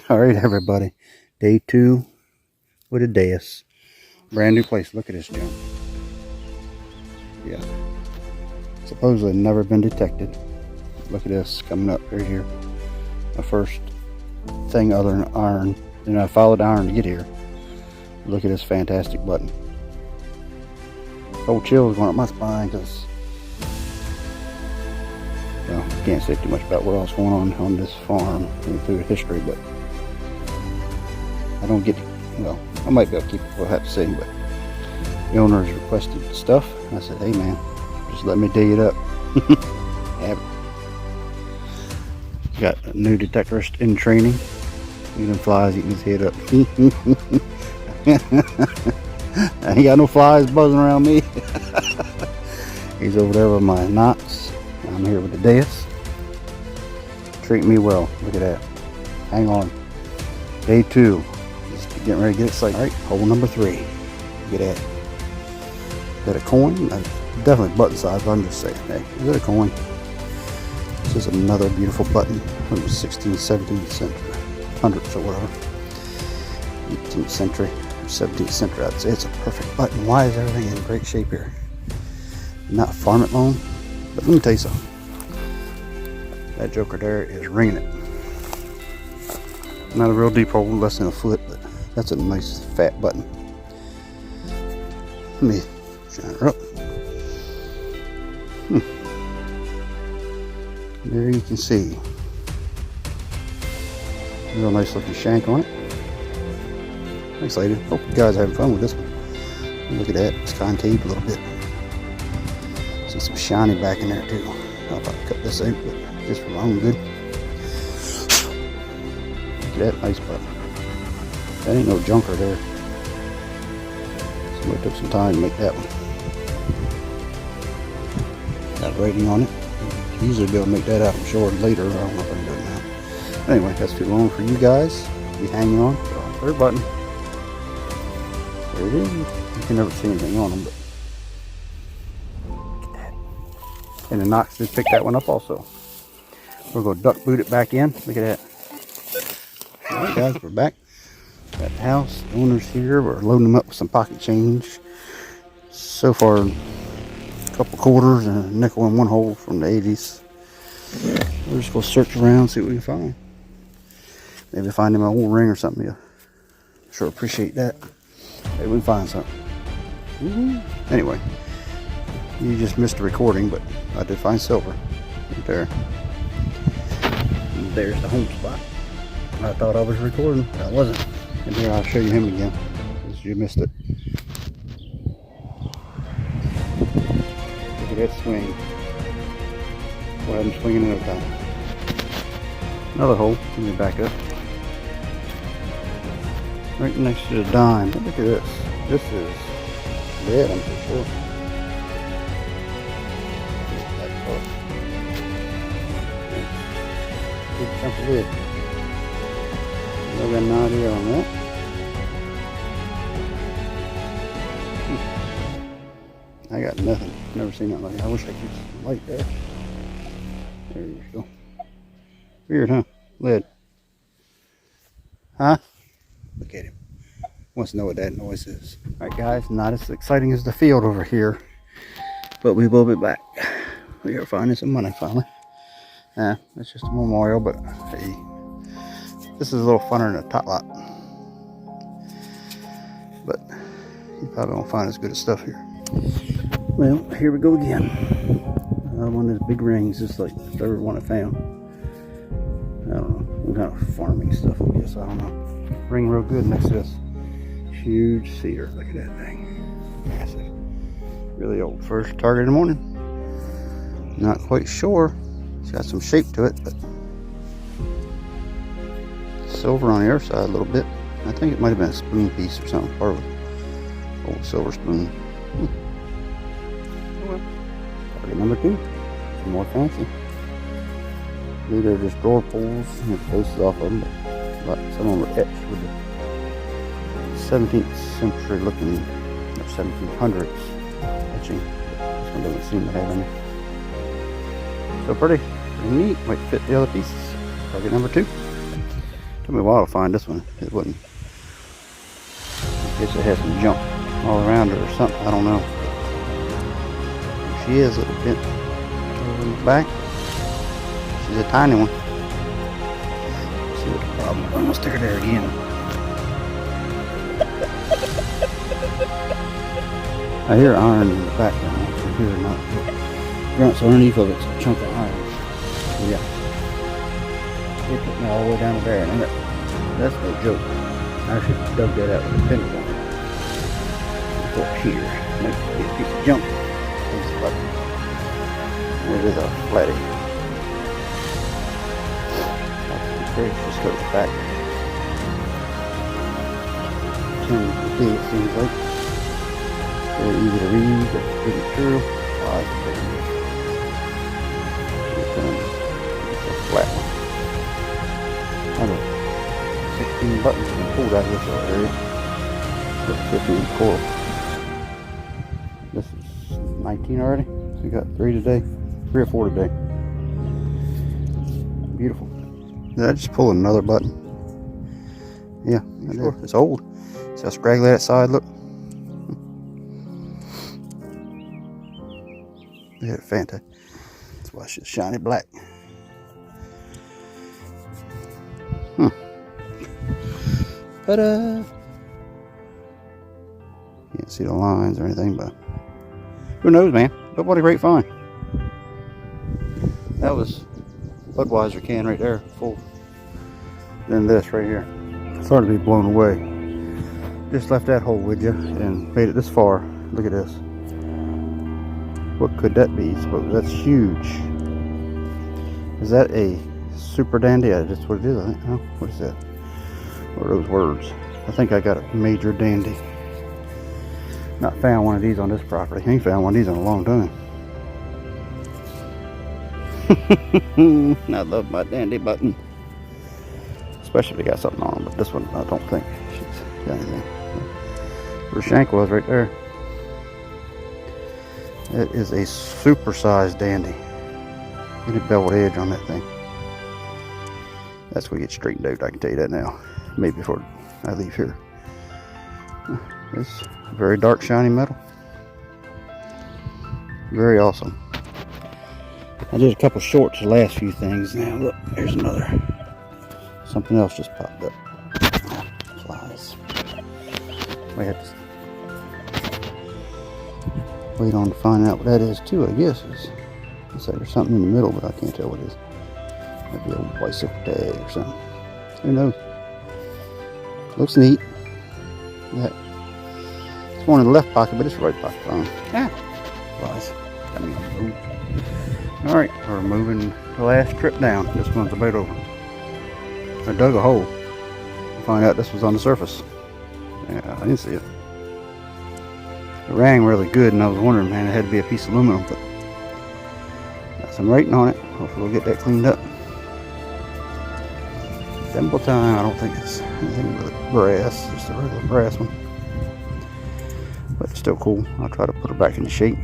Alright everybody, day 2 with a DEUS. Brand new place. Look at this junk. Yeah. Supposedly never been detected. Look at this coming up right here. My first thing other than iron. And I followed iron to get here. Look at this fantastic button. Cold chills going up my spine because, well, I can't say too much about what else going on this farm through history, but I don't get to, well, I might be able to keep what I have to say, but the owners requested stuff. I said, hey man, just let me dig it up. Have it. Got a new detectorist in training. Even flies eating his head up. I ain't got no flies buzzing around me. He's over there with my knots. I'm here with the DEUS. Treat me well. Look at that. Hang on. Day 2. Just getting ready to get excited. Alright, hole number 3. Look at that. Is that a coin? Definitely button size, but I'm just saying. Hey, is that a coin? This is another beautiful button from the 16th, 17th century. Hundreds or whatever. 18th century. 17th century, I'd say it's a perfect button. Why is everything in great shape here? Not farm it long, but let me tell you something. That joker there is ringing it. Not a real deep hole, less than a foot, but that's a nice fat button. Let me shine her up. There you can see. Real nice looking shank on it. Nice lady. Hope you guys are having fun with this one. Look at that. It's concave a little bit. See some shiny back in there too. I'll probably cut this out, but just for my own good. Look at that nice button. That ain't no junker there. Somebody took some time to make that one. Got a rating on it. Usually be able to make that out, I'm sure, later. I don't know if I can do it now. Anyway, that's too long for you guys. Be hanging on. Third button. There it is. You can never see anything on them, but look at that. And the Knox did pick that one up also. We're going to duck boot it back in. Look at that. Alright guys, we're back at the house. The owner's here. We're loading them up with some pocket change. So far, a couple quarters and a nickel in one hole from the 80s. We're just going to search around, see what we can find. Maybe find him an old ring or something. Yeah. Sure appreciate that. Maybe we can find something. Anyway, you just missed the recording, but I did find silver right there. And there's the home spot. I thought I was recording, but I wasn't. And here I'll show you him again, because you missed it. Look at that swing. Go ahead and swing it another time. Another hole. Let me back up. Right next to the dime. Look at this. This is lead, I'm pretty sure. Big chunk of lead. I got an idea on that. I got nothing. Never seen that like that. I wish I could get some light there. There you go. Weird, huh? Lead. Huh? Look at him. Wants to know what that noise is. Alright guys, not as exciting as the field over here, but we will be back. We are finding some money finally. It's just a memorial, but hey, this is a little funner than a tot lot. But you probably won't find as good as stuff here. Well, here we go again. Another one of those big rings, just like the third one I found. I don't know, some kind of farming stuff, I guess, I don't know. Ring real good next to this huge cedar. Look at that thing. Massive. Really old. First target in the morning. Not quite sure. It's got some shape to it, but silver on the other side a little bit. I think it might have been a spoon piece or something. Part of an old silver spoon. Oh well. Target number 2. Some more fancy. These are just door pulls and the faces off of them, but some of them are etched with the 17th century looking, or 1700s etching. This one doesn't seem to have any. So pretty neat. Might fit the other pieces. Target number 2. Took me a while to find this one. It wouldn't. I guess it has some junk all around her or something. I don't know. There she is, a little bit over in the back. She's a tiny one. Let's see what the problem is. I'm gonna stick her there again. I hear iron in the background. I hear not grunts underneath of it's a chunk of iron. So yeah. It took me all the way down to there, and that's no joke. I should have dug that out with a pencil. Up here, maybe get a piece of junk. It is a flatty. Just goes back. Turn the key, it seems like. Very easy to read, but pretty true. Oh, that's a big one. It's a flat one. Another 16 buttons can pull out of this area. So 15 coil. This is 19 already. So we got 3 or 4 today. Beautiful. Did I just pull another button? Yeah, sure. It's old. See how scraggly that side look? Yeah, fantastic. That's why she's shiny black. Ta-da! Can't see the lines or anything, but who knows, man? But what a great find. That was Budweiser can right there, full. Then this right here. Started to be blown away. Just left that hole with you and made it this far. Look at this. What could that be? Suppose that's huge. Is that a super dandy? That's what it is, I think. Oh, what is that? What are those words? I think I got a major dandy. Not found one of these on this property. I ain't found one of these in a long time. I love my dandy button. Especially if it got something on, but this one I don't think she's got anything. Where shank was right there. It is a super-sized dandy. Get a beveled edge on that thing. That's going to get straightened out, I can tell you that now. Maybe before I leave here. It's very dark, shiny metal. Very awesome. I did a couple shorts the last few things. Now look, there's another. Something else just popped up. Flies. We have to wait on to find out what that is too, I guess. Looks like there's something in the middle, but I can't tell what it is. Might be a bicycle tag or something. Who knows? Looks neat. Yeah. It's one in the left pocket, but it's the right pocket. Yeah. Flies. Got me on the move. Alright, we're moving the last trip down. This one's about over. I dug a hole to find out this was on the surface. Yeah, I didn't see it. It rang really good, and I was wondering, man, it had to be a piece of aluminum, but got some rating on it. Hopefully we'll get that cleaned up. Thimble time. I don't think it's anything but brass, just a regular brass one. But it's still cool. I'll try to put her back into shape.